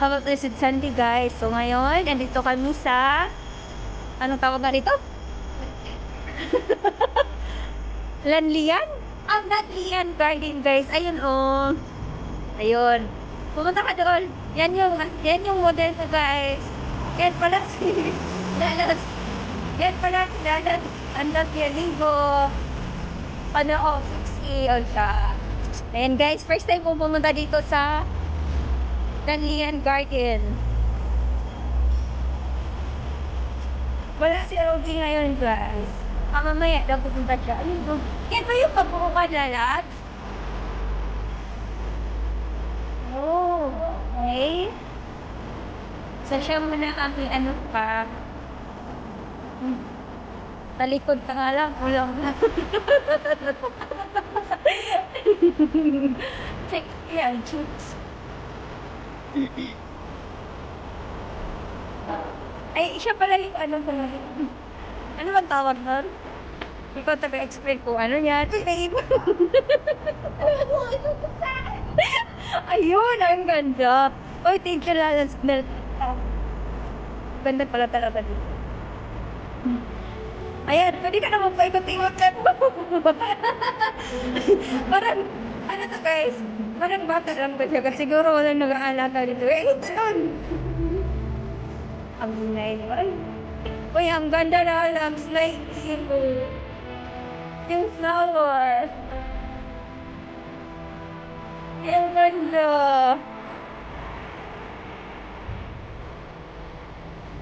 Habang Blessed Sunday guys. So ngayon, nandito kami sa, anong tawag nga dito? Lanlian? Lanlian Garden guys. Ayun oh. Ayun. Pumunta ka doon. Yan yung model ko guys. Yan pala si Lalas. Yan pala si Lalas. Andak yan linggo. Ano oh, 6 siya. Ayan guys, first time ko pumunta dito sa Lanlian Garden. Wala si LG ngayon guys. Mamaya daw pupunta siya. Ayun doon. Yan ba yung pagbuka lalat? Oh, okay. So siya muna kami ano pa. Talikod ka nga lang. Ulang na. Check yan, chooks. Ay, siya pala yung ano pala. Ano bang tawag nun? Ikaw taga-explain ko ano yan. Ayun, ang ganda. Oy, thank you Lalas. Ganda pala talaga dito. Ayan, pwede ka naman paikot-ikot ka. Parang, ano to guys? Parang bata lang ba siya? Siguro walang nag-aalaga dito. Eh, ito yun. Ang gunay naman. Uy, ang ganda na lang. Like, yung flower. Ang ganda.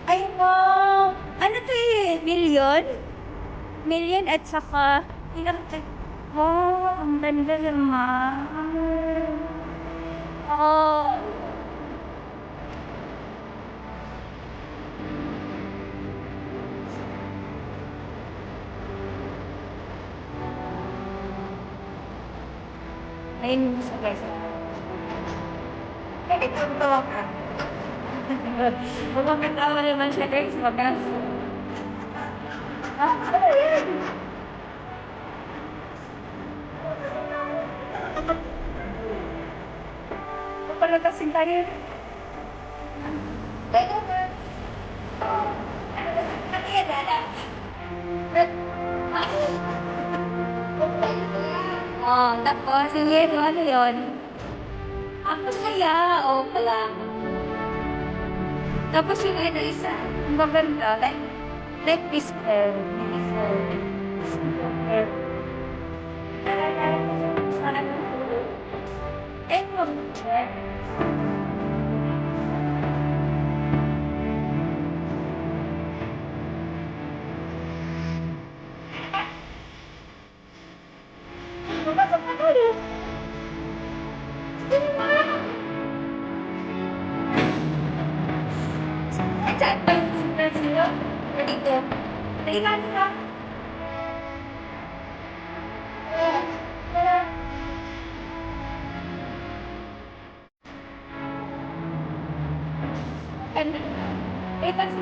Ay, wow. Ano to eh? Million? Million at saka, oh, ang ganda naman. Oh. Ayun yung gusto guys. Ito to. Magpapatawa naman siya guys. Magas. Ah, ano yan? Papalatasin tayo. Teka ba? Ano yan, Lala? Oh, tapos, sige, ano yun? Ako saya, oh, pala. Tapos yung ano isa, maganda, like this hair.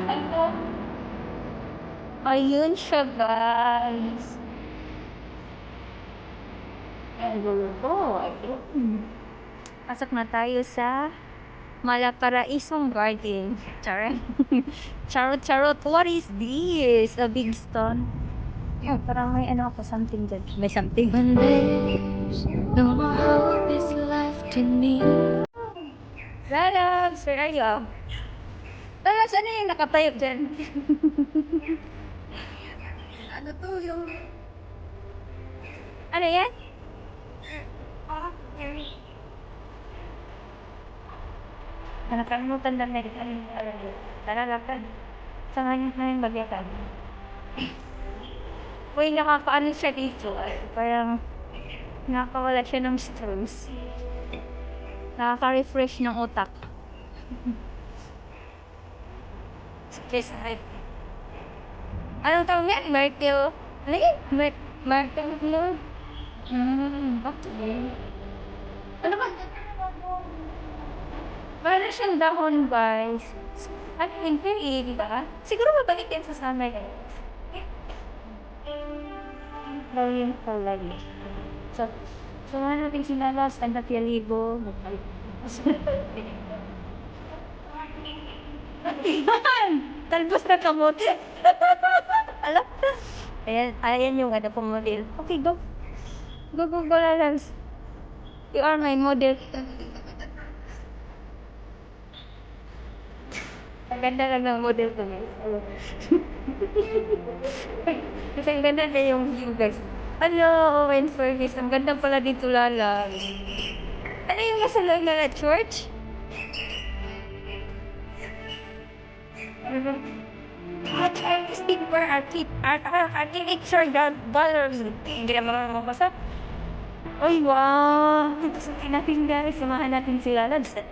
Eh, ayun siya guys. Pasok na tayo sa Malaparaisong Garden. Charot. Charot. What is this? A big stone. Yeah, parang may ano ako, something dyan. May something. When there's no hope is left in me. Lalabs, where are you? Lalabs, ano yung nakatayo dyan? Ano to yung... Ano yan? Nakalimutan lang na rin. Ano yung alala? Lalabas. Sa ngayon na yung bagyakan. Uy, nakakaano siya dito. Parang nakakawala siya ng stress. Nakaka-refresh ng utak. Stress head. Anong tawag yan? Myrtle? Ano yun? Myrtle blood? Okay. Ano ba? Para siyang dahon, guys. At hindi, di ba? Siguro mabalik din sa summer, guys. Gawin ko lagi. So nga natin sinalas, ang natiyalibo. Yan! Talbos na kamote. Alam na. Ayan yung ano pong model. Okay, go. Go, go, go, Lalabs. You are my model. Ang ganda lang ng model ko, guys. Kasi ang ganda na yung view, guys. Hello, Owen Fergus. Ang ganda pala dito, Lala. Ano yung nasa loob na church? Artistic for architecture dollars. Hindi naman mabasa. Ay, wow! Sabihin natin, guys. Samahan natin si Lala sa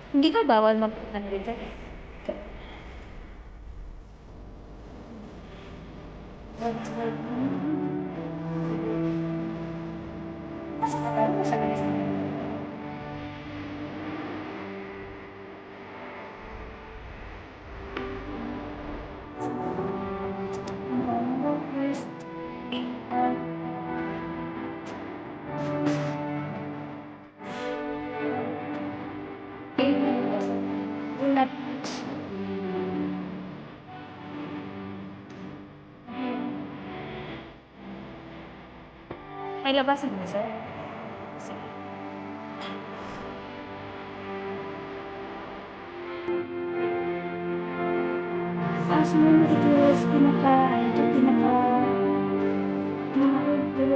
hindi ka bawal mag-ano dito? Ulat. May labasan mo, sir? Sige. Sumunod ito is pinaka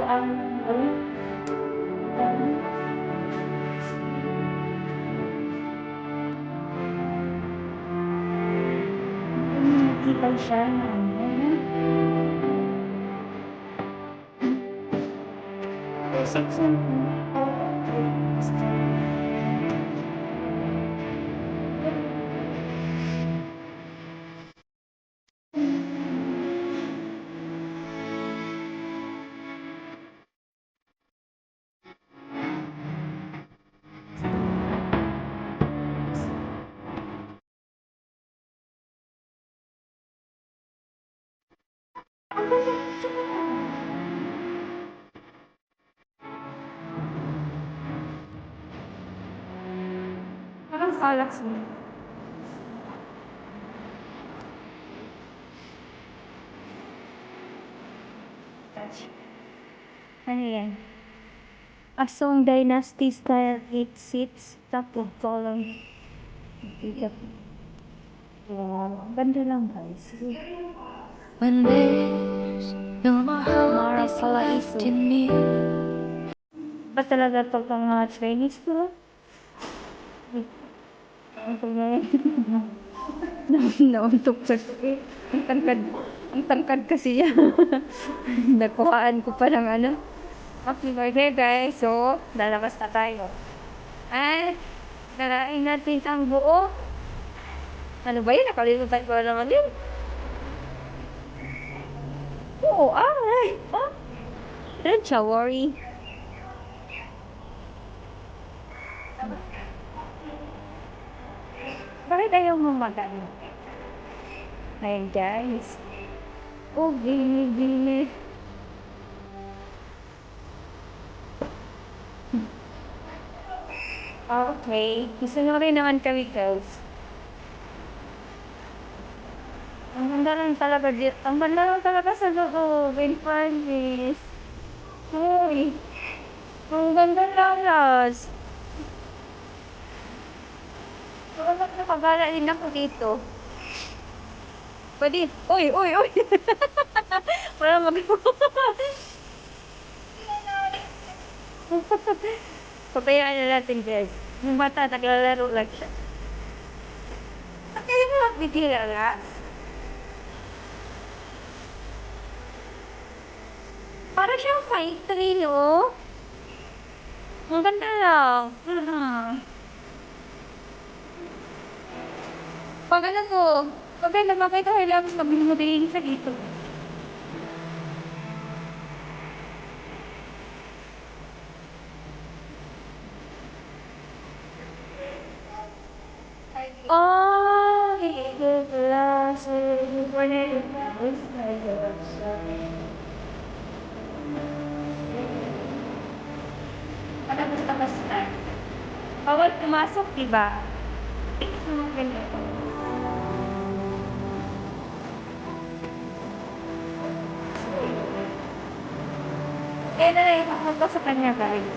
ang nakita siya na section. Parang Alex mo. Ano yan? Asong Dynasty style 8 seats. Tapos column. Wow. Ganda lang, guys. When there's no more hope is left in me. Ba talaga ito pang mga Chinese ko? Nauntok sa tuwi. Ang tangkad kasi yan. Nagkuhaan ko pa ng ano. Happy birthday, guys. So, lalabas na tayo. Ay, nalain natin ang buo. Ano ba yun? Nakalimutan ko naman yun. Oo, ay. Oh. Don't you worry. Bakit ayaw mo mag-ano? Ayun, guys. Oh, gini. Okay. Gusto nyo rin naman kami, guys. Ang ganda lang talaga dito. Ang ganda lang talaga sa loob. In Paris. Uy. Ang ganda lang, Las. Bakit nakagala din ako dito? Pwede. Uy. Wala mag- Pabayaan na natin, guys. Yung bata, naglalaro lang siya. Kaya nga, bigila nga. Para siyang factory, no? Ang ganda lang. Pag ano mo, pag makita ko lang sabihin mo din sa dito. Oh, basta. Bawal pumasok, diba? ganyan. Kaya na naitakot ko sa kanya, guys.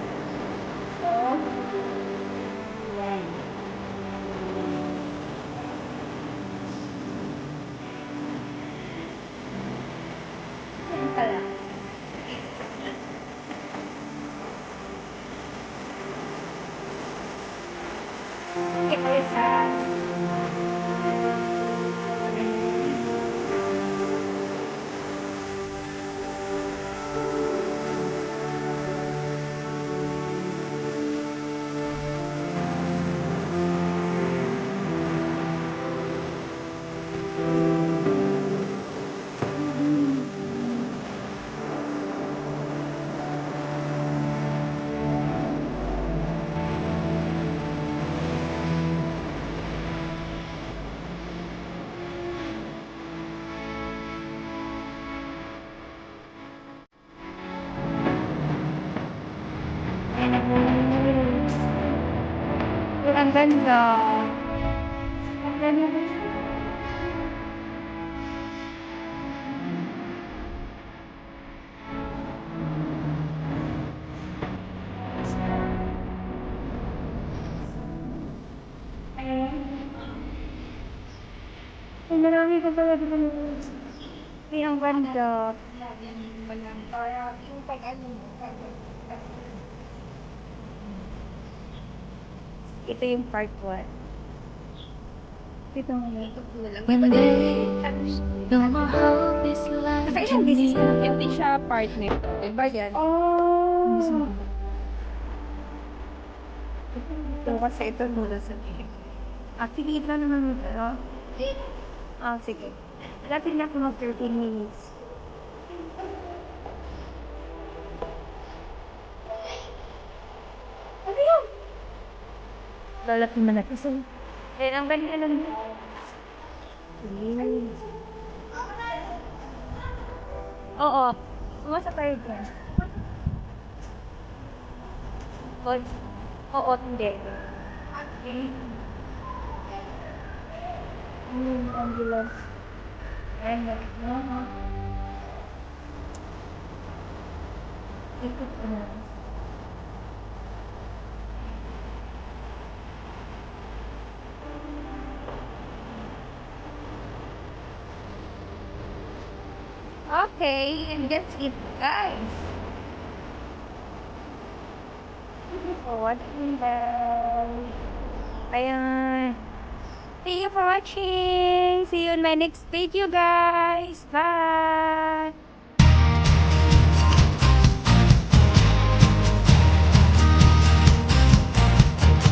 Yan pala. Ito isa. Ang ganda. Ang ganda. Ang marami ko pala dito. Ay, ang ganda. Ito yung part 1. Ito mo. When there's no more hope is left Nasa to ilang beses me. na? Hindi siya partner. Iba yan. Oh! Ito kasi ito muna sa sige, ito naman ito. Sige. Lapit na ako mag 13 minutes. Ano yun? Lalapin mo na kasi. Ang ganda nun. Oo. Umasa tayo dyan. Oo, hindi. Ambulance. Ikot ko na. Okay, and that's it, guys. Watching them. Ayun. Thank you for watching. See you in my next video, guys. Bye.